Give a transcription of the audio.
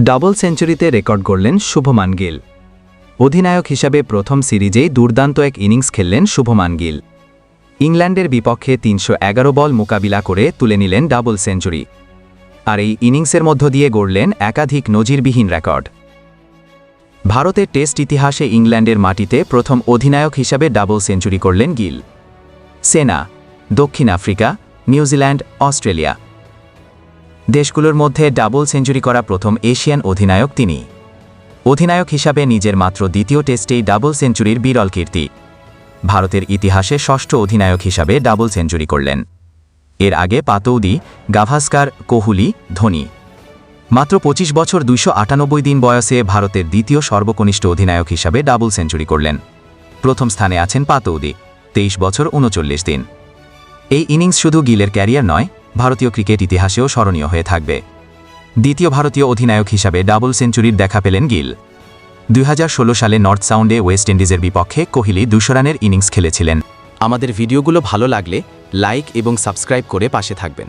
Double সেঞ্চুরিতে record গড়লেন শুভমান গিল। অধিনায়ক হিসাবে প্রথম সিরিজেই দুর্দান্ত এক ইনিংস খেললেন শুভমান গিল। ইংল্যান্ডের বিপক্ষে ৩১১ বল মোকাবিলা করে তুলে নিলেন ডাবল সেঞ্চুরি। আর এই ইনিংসের মধ্য দিয়ে গড়লেন একাধিক নজিরবিহীন রেকর্ড। ভারতের টেস্ট ইতিহাসে ইংল্যান্ডের মাটিতে প্রথম অধিনায়ক হিসাবে ডাবল সেঞ্চুরি করলেন গিল। সেনা, দক্ষিণ আফ্রিকা, নিউজিল্যান্ড, অস্ট্রেলিয়া দেশগুলোর মধ্যে ডাবল সেঞ্চুরি করা প্রথম এশিয়ান অধিনায়ক তিনি। অধিনায়ক হিসাবে নিজের মাত্র দ্বিতীয় টেস্টেই ডাবল সেঞ্চুরির বিরল কীর্তি। ভারতের ইতিহাসে ষষ্ঠ অধিনায়ক হিসাবে ডাবল সেঞ্চুরি করলেন। এর আগে পাতৌদি, গাভাস্কার, কোহলি, ধোনি। মাত্র ২৫ বছর ২৯৮ দিন বয়সে ভারতের দ্বিতীয় সর্বকনিষ্ঠ অধিনায়ক হিসাবে ডাবল সেঞ্চুরি করলেন। প্রথম স্থানে আছেন পাতৌদি, ২৩ বছর ৩৯ দিন। এই ইনিংস শুধু গিলের ক্যারিয়ার নয়, ভারতীয় ক্রিকেট ইতিহাসেও স্মরণীয় হয়ে থাকবে। দ্বিতীয় ভারতীয় অধিনায়ক হিসাবে ডাবল সেঞ্চুরির দেখা পেলেন গিল। ২০১৬ সালে নর্থ সাউন্ডে ওয়েস্ট ইন্ডিজের বিপক্ষে কোহলি ২০০ রানের ইনিংস খেলেছিলেন। আমাদের ভিডিওগুলো ভালো লাগলে লাইক এবং সাবস্ক্রাইব করে পাশে থাকবেন।